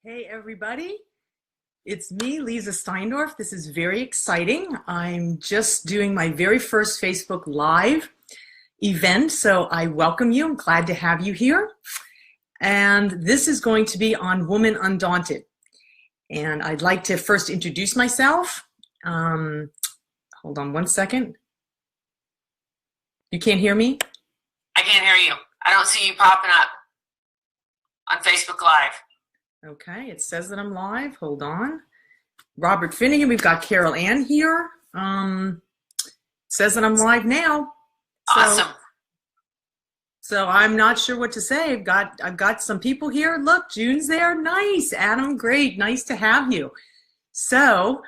Hey everybody, it's me, Lisa Steindorf. This is very exciting. I'm just doing my very first Facebook Live event, so I welcome you. I'm glad to have you here. And this is going to be on Woman Undaunted. And I'd like to first introduce myself. Hold on one second. You can't hear me? I can't hear you. I don't see you popping up on Facebook Live. Okay, it says that I'm live. Hold on. Robert Finnegan, we've got Carol Ann here. Says that I'm live now. Awesome. So I'm not sure what to say. I've got some people here. Look, June's there. Nice. Adam, great. Nice to have you. So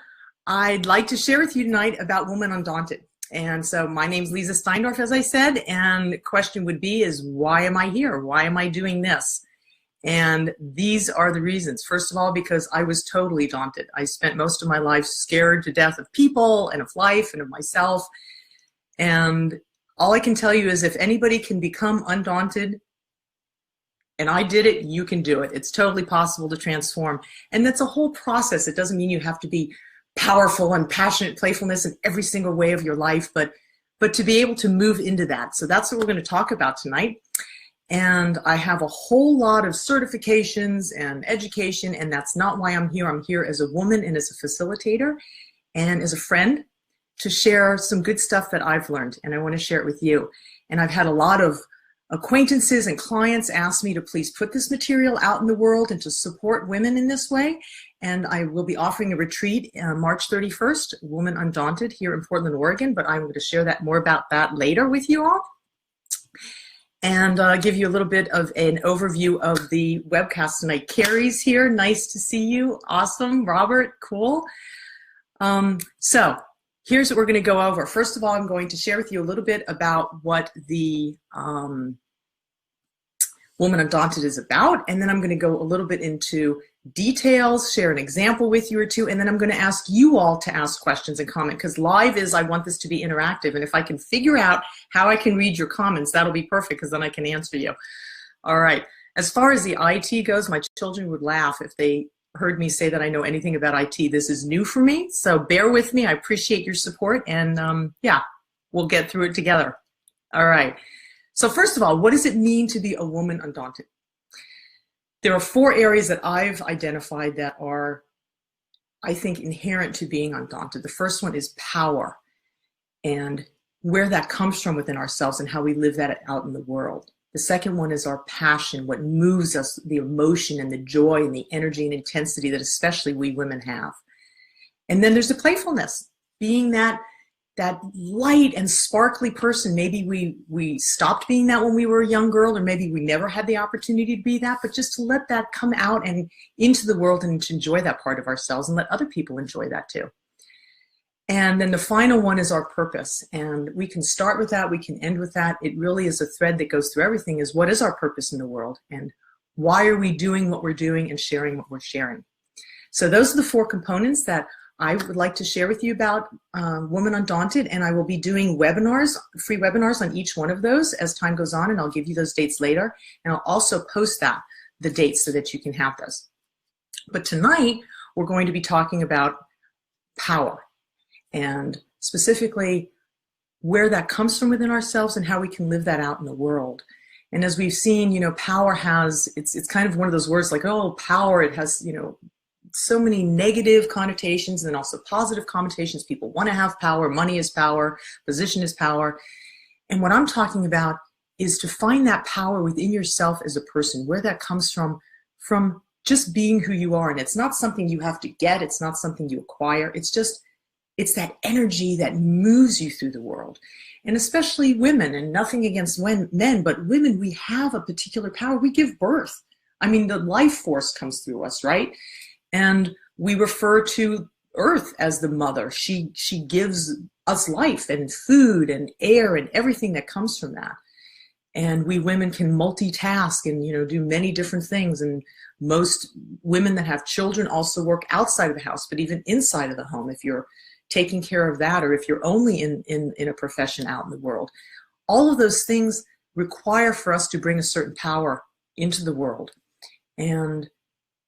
I'd like to share with you tonight about Woman Undaunted. And so my name's Lisa Steindorf, as I said, and the question would be is why am I here? Why am I doing this? And these are the reasons. First of all, because I was totally daunted. I spent most of my life scared to death of people and of life and of myself. And all I can tell you is if anybody can become undaunted, and I did it, you can do it. It's totally possible to transform. And that's a whole process. It doesn't mean you have to be powerful and passionate playfulness in every single way of your life, but to be able to move into that. So that's what we're going to talk about tonight. And I have a whole lot of certifications and education, and that's not why I'm here. I'm here as a woman and as a facilitator and as a friend to share some good stuff that I've learned, and I want to share it with you. And I've had a lot of acquaintances and clients ask me to please put this material out in the world and to support women in this way. And I will be offering a retreat March 31st, Woman Undaunted, here in Portland, Oregon, but I'm going to share more about that later with you all. And give you a little bit of an overview of the webcast tonight. Carrie's here. Nice to see you. Awesome. Robert, cool. So here's what we're going to go over. First of all, I'm going to share with you a little bit about what the Woman Undaunted is about, and then I'm going to go a little bit into details, share an example with you or two, and then I'm going to ask you all to ask questions and comment, because live is, I want this to be interactive, and if I can figure out how I can read your comments, that'll be perfect, because then I can answer you. All right. As far as the IT goes, my children would laugh if they heard me say that I know anything about IT. This is new for me, so bear with me. I appreciate your support, and yeah, we'll get through it together. All right. So first of all, what does it mean to be a woman undaunted? There are 4 areas that I've identified that are, I think, inherent to being undaunted. The first one is power and where that comes from within ourselves and how we live that out in the world. The second one is our passion, what moves us, the emotion and the joy and the energy and intensity that especially we women have. And then there's the playfulness, being that light and sparkly person. Maybe we stopped being that when we were a young girl, or maybe we never had the opportunity to be that, but just to let that come out and into the world and to enjoy that part of ourselves and let other people enjoy that too. And then the final one is our purpose. And we can start with that, we can end with that. It really is a thread that goes through everything, is what is our purpose in the world and why are we doing what we're doing and sharing what we're sharing. So those are the 4 components that I would like to share with you about Woman Undaunted, and I will be doing webinars, free webinars on each one of those as time goes on, and I'll give you those dates later, and I'll also post the dates so that you can have those. But tonight, we're going to be talking about power, and specifically where that comes from within ourselves and how we can live that out in the world. And as we've seen, you know, power has, it's kind of one of those words like, oh, power, it has, you know, so many negative connotations and also positive connotations. People want to have power, money is power, position is power. And what I'm talking about is to find that power within yourself as a person, where that comes from just being who you are. And it's not something you have to get, it's not something you acquire, it's that energy that moves you through the world. And especially women, and nothing against men, but women, we have a particular power. We give birth. I mean, the life force comes through us, right? And we refer to Earth as the mother. She gives us life and food and air and everything that comes from that. And we women can multitask and, you know, do many different things. And most women that have children also work outside of the house, but even inside of the home, if you're taking care of that, or if you're only in a profession out in the world. All of those things require for us to bring a certain power into the world. And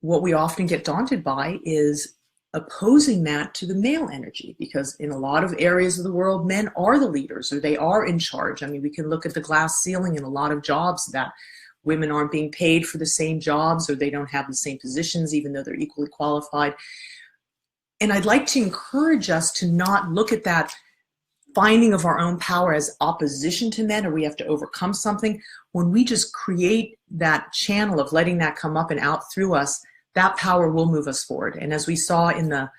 what we often get daunted by is opposing that to the male energy, because in a lot of areas of the world, men are the leaders or they are in charge. I mean, we can look at the glass ceiling in a lot of jobs that women aren't being paid for the same jobs, or they don't have the same positions even though they're equally qualified. And I'd like to encourage us to not look at that finding of our own power as opposition to men, or we have to overcome something. When we just create that channel of letting that come up and out through us, that power will move us forward. And as we saw in the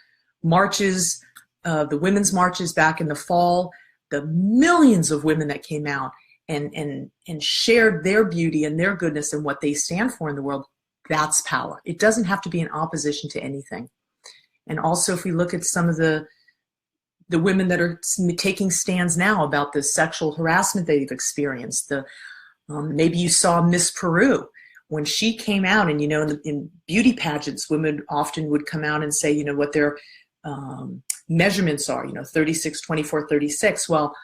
marches, the women's marches back in the fall, the millions of women that came out and shared their beauty and their goodness and what they stand for in the world, that's power. It doesn't have to be in opposition to anything. And also, if we look at some of the women that are taking stands now about the sexual harassment they've experienced, maybe you saw Miss Peru when she came out, and in beauty pageants, women often would come out and say, what their measurements are, 36, 24, 36. Well,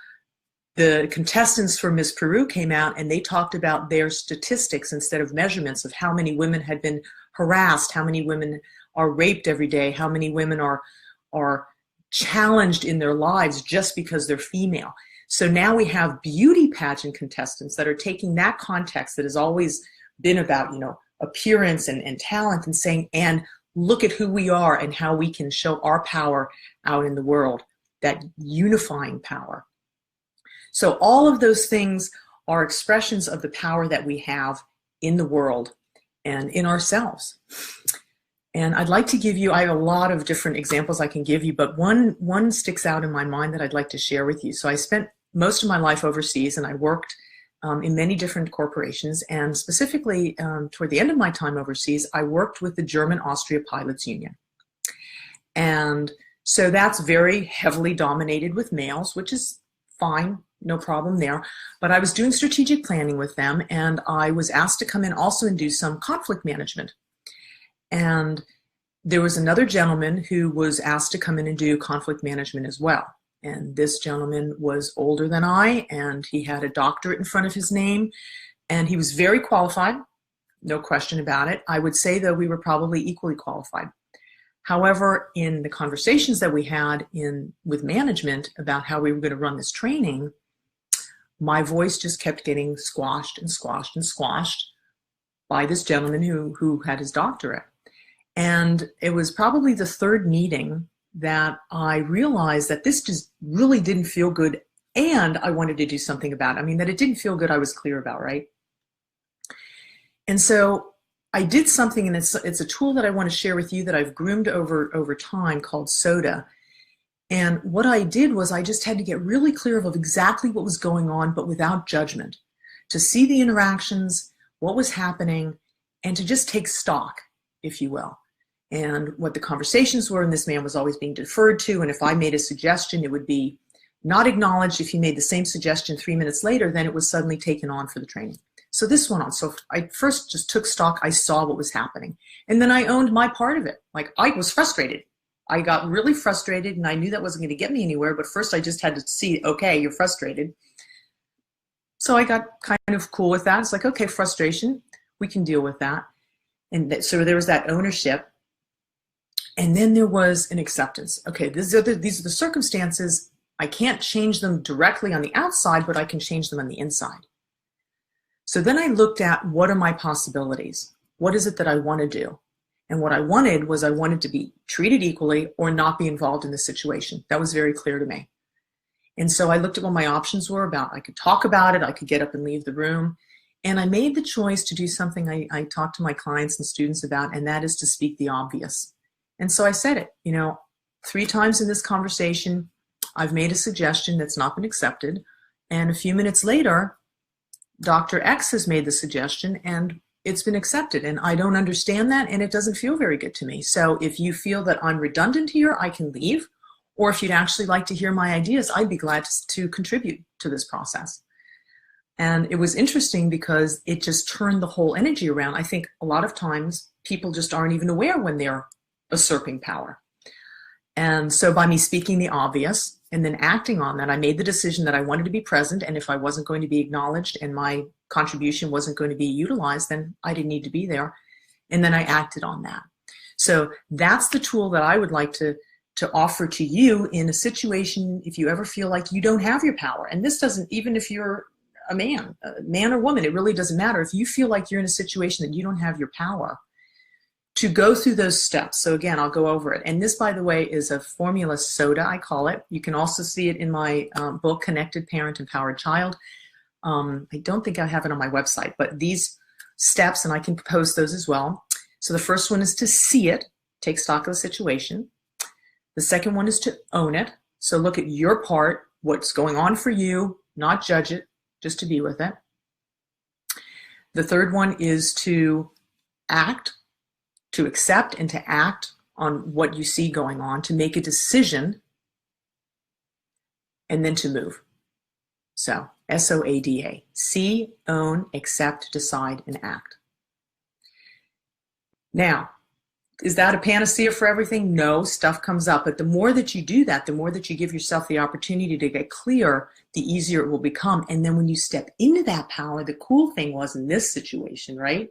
the contestants for Miss Peru came out and they talked about their statistics instead of measurements of how many women had been harassed, how many women are raped every day, how many women are challenged in their lives just because they're female. So now we have beauty pageant contestants that are taking that context that has always been about, appearance and talent, and saying, and look at who we are and how we can show our power out in the world, that unifying power. So all of those things are expressions of the power that we have in the world and in ourselves. And I'd like to give you, I have a lot of different examples I can give you, but one sticks out in my mind that I'd like to share with you. So I spent most of my life overseas, and I worked in many different corporations, and specifically toward the end of my time overseas, I worked with the German-Austria Pilots Union. And so that's very heavily dominated with males, which is fine, no problem there. But I was doing strategic planning with them, and I was asked to come in also and do some conflict management. And there was another gentleman who was asked to come in and do conflict management as well. And this gentleman was older than I, and he had a doctorate in front of his name, and he was very qualified, no question about it. I would say, though, we were probably equally qualified. However, in the conversations that we had with management about how we were going to run this training, my voice just kept getting squashed and squashed and squashed by this gentleman who had his doctorate. And it was probably the third meeting that I realized that this just really didn't feel good, and I wanted to do something about it. I mean, that it didn't feel good, I was clear about, right? And so I did something, and it's a tool that I want to share with you that I've groomed over time, called SODA. And what I did was I just had to get really clear of exactly what was going on, but without judgment, to see the interactions, what was happening, and to just take stock, if you will, and what the conversations were. And this man was always being deferred to, and if I made a suggestion, it would be not acknowledged. If he made the same suggestion 3 minutes later, then it was suddenly taken on for the training. So this went on. So I first just took stock. I saw what was happening, and then I owned my part of it. Like, I was frustrated. I got really frustrated, and I knew that wasn't going to get me anywhere, but first I just had to see, okay, you're frustrated. So I got kind of cool with that. It's like, okay, frustration, we can deal with that. And so there was that ownership. And then there was an acceptance. Okay, these are the circumstances. I can't change them directly on the outside, but I can change them on the inside. So then I looked at, what are my possibilities? What is it that I want to do? And what I wanted to be treated equally or not be involved in the situation. That was very clear to me. And so I looked at what my options were about. I could talk about it, I could get up and leave the room. And I made the choice to do something I talk to my clients and students about, and that is to speak the obvious. And so I said it, 3 times in this conversation, I've made a suggestion that's not been accepted. And a few minutes later, Dr. X has made the suggestion and it's been accepted. And I don't understand that, and it doesn't feel very good to me. So if you feel that I'm redundant here, I can leave. Or if you'd actually like to hear my ideas, I'd be glad to contribute to this process. And it was interesting because it just turned the whole energy around. I think a lot of times people just aren't even aware when they're usurping power. And so by me speaking the obvious and then acting on that, I made the decision that I wanted to be present, and if I wasn't going to be acknowledged and my contribution wasn't going to be utilized, then I didn't need to be there. and then I acted on that. So that's the tool that I would like to offer to you in a situation if you ever feel like you don't have your power. And this doesn't, even if you're a man or woman, it really doesn't matter. If you feel like you're in a situation that you don't have your power, to go through those steps. So again, I'll go over it. And this, by the way, is a formula soda, I call it. You can also see it in my book, Connected Parent, Empowered Child. I don't think I have it on my website, but these steps, and I can post those as well. So the first one is to see it, take stock of the situation. The second one is to own it. So look at your part, what's going on for you, not judge it, just to be with it. The third one is to act, to accept and to act on what you see going on, to make a decision, and then to move. So SOADA, see, own, accept, decide, and act. Now, is that a panacea for everything? No, stuff comes up. But the more that you do that, the more that you give yourself the opportunity to get clear, the easier it will become. And then when you step into that power, the cool thing was in this situation, right?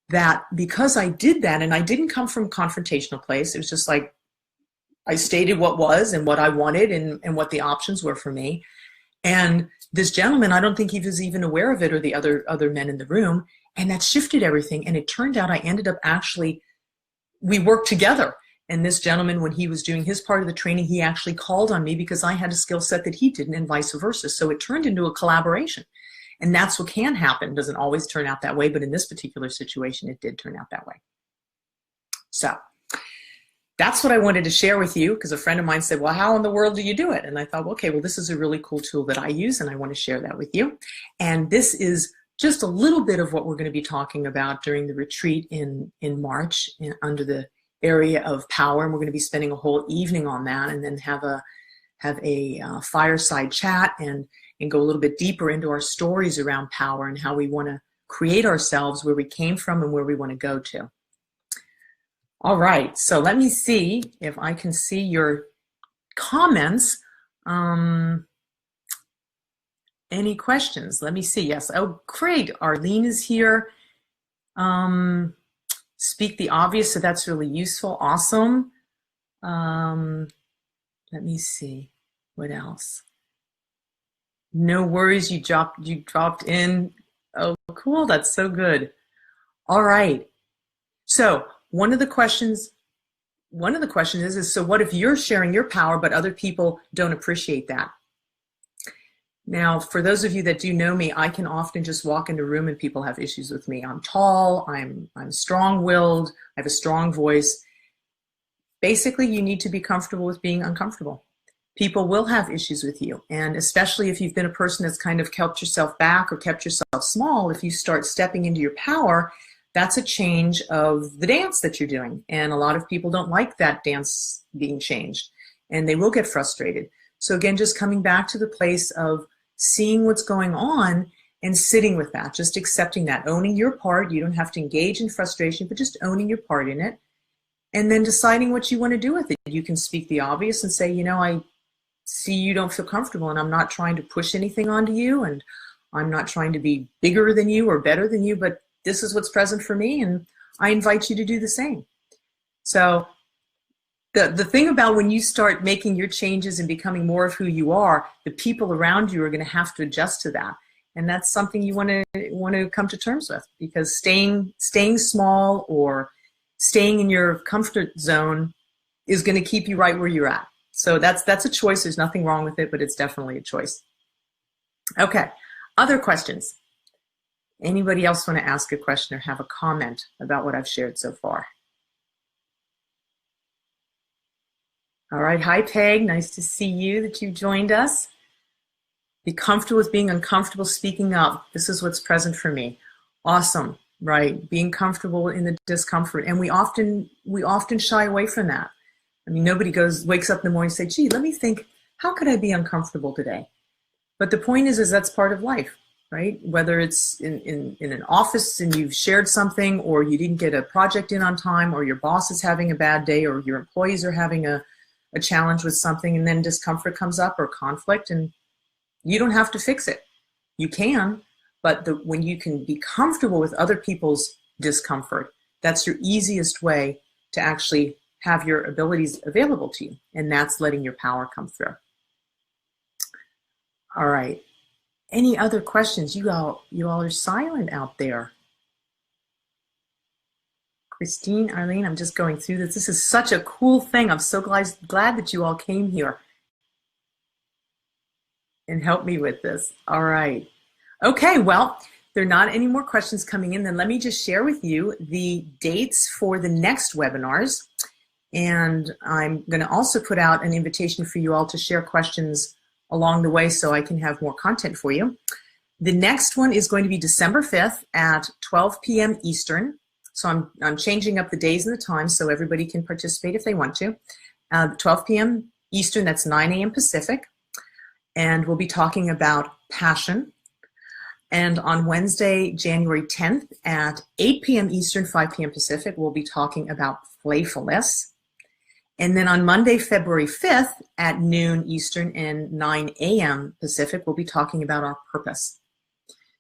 That because I did that, and I didn't come from a confrontational place, it was just like I stated what was and what I wanted and what the options were for me. And this gentleman, I don't think he was even aware of it, or the other men in the room, and that shifted everything. And it turned out I ended up actually, we worked together. And this gentleman, when he was doing his part of the training, he actually called on me because I had a skill set that he didn't, and vice versa. So it turned into a collaboration. And that's what can happen. It doesn't always turn out that way, but in this particular situation, it did turn out that way. So that's what I wanted to share with you, because a friend of mine said, well, how in the world do you do it? And I thought, well, okay, well, this is a really cool tool that I use, and I want to share that with you. And this is just a little bit of what we're going to be talking about during the retreat in March under the area of power. And we're going to be spending a whole evening on that, and then have a fireside chat and go a little bit deeper into our stories around power and how we want to create ourselves, where we came from and where we want to go to. All right, so let me see if I can see your comments. Any questions? Let me see. Yes. Oh, great. Arlene is here. Speak the obvious, so that's really useful. Awesome. Let me see. What else? No worries, you dropped in. Oh, cool, that's so good. All right. So one of the questions is, so what if you're sharing your power, but other people don't appreciate that? Now, for those of you that do know me, I can often just walk into a room and people have issues with me. I'm tall, I'm strong-willed, I have a strong voice. Basically, you need to be comfortable with being uncomfortable. People will have issues with you, and especially if you've been a person that's kind of kept yourself back or kept yourself small, if you start stepping into your power, that's a change of the dance that you're doing. And a lot of people don't like that dance being changed, and they will get frustrated. So again, just coming back to the place of seeing what's going on and sitting with that, just accepting that, owning your part. You don't have to engage in frustration, but just owning your part in it, and then deciding what you want to do with it. You can speak the obvious and say, you know, I see you don't feel comfortable, and I'm not trying to push anything onto you, and I'm not trying to be bigger than you or better than you, but this is what's present for me, and I invite you to do the same. So the thing about when you start making your changes and becoming more of who you are, the people around you are going to have to adjust to that. And that's something you want to come to terms with, because staying small or staying in your comfort zone is going to keep you right where you're at. So that's a choice. There's nothing wrong with it, but it's definitely a choice. Okay, other questions? Anybody else want to ask a question or have a comment about what I've shared so far? All right, hi Peg, nice to see you, that you joined us. Be comfortable with being uncomfortable, speaking up. This is what's present for me. Awesome, right? Being comfortable in the discomfort. And we often shy away from that. I mean, nobody wakes up in the morning and say, gee, let me think, how could I be uncomfortable today? But the point is that's part of life, right? Whether it's in an office and you've shared something, or you didn't get a project in on time, or your boss is having a bad day, or your employees are having a challenge with something, and then discomfort comes up or conflict, and you don't have to fix it. You can, but when you can be comfortable with other people's discomfort, That's your easiest way to actually have your abilities available to you, and that's letting your power come through. All right. Any other questions? You all are silent out there. Christine, Arlene, I'm just going through this. This is such a cool thing. I'm so glad that you all came here and helped me with this. All right. Okay, well, there are not any more questions coming in. Then let me just share with you the dates for the next webinars. And I'm going to also put out an invitation for you all to share questions along the way so I can have more content for you. The next one is going to be December 5th at 12 p.m. Eastern. So I'm changing up the days and the times so everybody can participate if they want to. 12 p.m. Eastern, that's 9 a.m. Pacific. And we'll be talking about passion. And on Wednesday, January 10th at 8 p.m. Eastern, 5 p.m. Pacific, we'll be talking about playfulness. And then on Monday, February 5th at noon Eastern and 9 a.m. Pacific, we'll be talking about our purpose.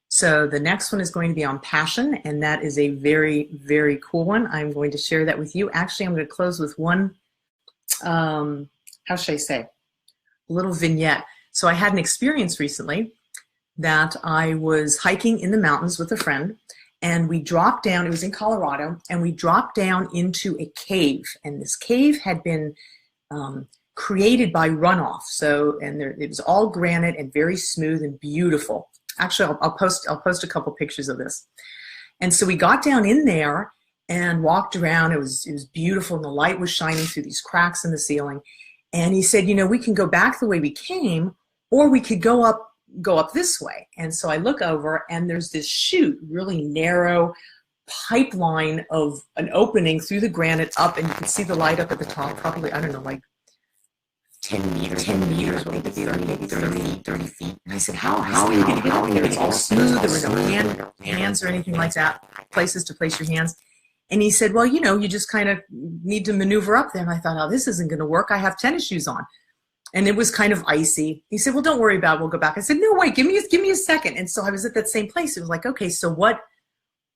So the next one is going to be on passion, and that is a very, very cool one. I'm going to share that with you. Actually, I'm going to close with one, how should I say, a little vignette. So I had an experience recently that I was hiking in the mountains with a friend, and we dropped down, it was in Colorado, and we dropped down into a cave, and this cave had been created by runoff. So, and it was all granite and very smooth and beautiful. Actually, I'll post a couple pictures of this. And so we got down in there and walked around. It was beautiful, and the light was shining through these cracks in the ceiling. And he said, you know, we can go back the way we came, or we could go up this way. And so I look over, and there's this chute, really narrow pipeline of an opening through the granite up, and you can see the light up at the top, probably, I don't know, like 10 meters, maybe 30 feet. And I said, how are you going to get up there? It's all smooth. There were no hands or anything like that, places to place your hands. And he said, well, you know, you just kind of need to maneuver up there. And I thought, oh, this isn't going to work. I have tennis shoes on. And it was kind of icy. He said, well, don't worry about it. We'll go back. I said, no, wait, give me a second. And so I was at that same place. It was like, okay, so what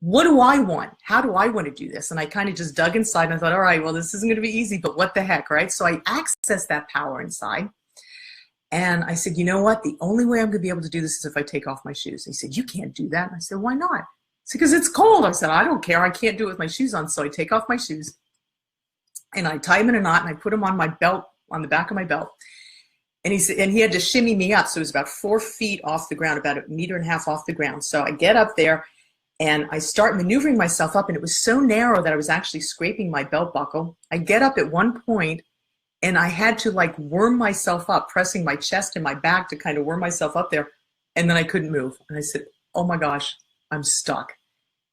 do I want? How do I want to do this? And I kind of just dug inside, and I thought, all right, well, this isn't going to be easy, but what the heck, right? So I accessed that power inside. And I said, you know what? The only way I'm going to be able to do this is if I take off my shoes. And he said, you can't do that. And I said, why not? I said, because it's cold. I said, I don't care. I can't do it with my shoes on. So I take off my shoes, and I tie them in a knot, and I put them on my belt, on the back of my belt. And he said, and he had to shimmy me up. So it was about 4 feet off the ground, about 1.5 meters off the ground. So I get up there, and I start maneuvering myself up, and it was so narrow that I was actually scraping my belt buckle. I get up at one point, and I had to like worm myself up, pressing my chest and my back to kind of worm myself up there, and then I couldn't move. And I said, oh my gosh, I'm stuck.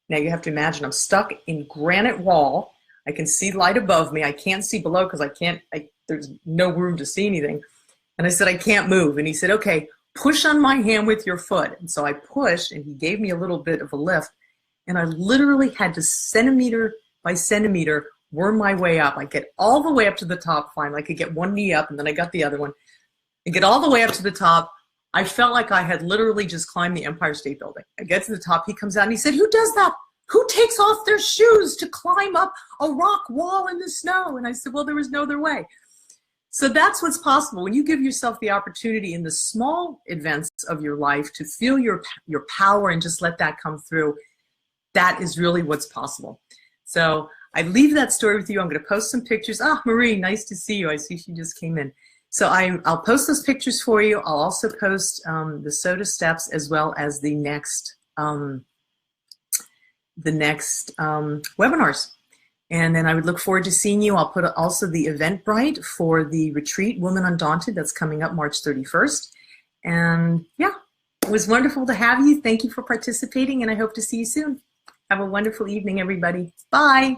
Now you have to imagine I'm stuck in granite wall. I can see light above me. I can't see below because there's no room to see anything. And I said, I can't move. And he said, okay, push on my hand with your foot. And so I pushed, and he gave me a little bit of a lift. And I literally had to centimeter by centimeter worm my way up. I get all the way up to the top finally. I could get one knee up, and then I got the other one. And get all the way up to the top. I felt like I had literally just climbed the Empire State Building. I get to the top. He comes out, and he said, who does that? Who takes off their shoes to climb up a rock wall in the snow? And I said, well, there was no other way. So that's what's possible. When you give yourself the opportunity in the small events of your life to feel your power and just let that come through, that is really what's possible. So I leave that story with you. I'm going to post some pictures. Ah, Marie, nice to see you. I see she just came in. So I'll post those pictures for you. I'll also post the SOTA steps as well as the next webinars. And then I would look forward to seeing you. I'll put also the Eventbrite for the retreat, Women Undaunted, that's coming up March 31st. And yeah, it was wonderful to have you. Thank you for participating, and I hope to see you soon. Have a wonderful evening, everybody. Bye.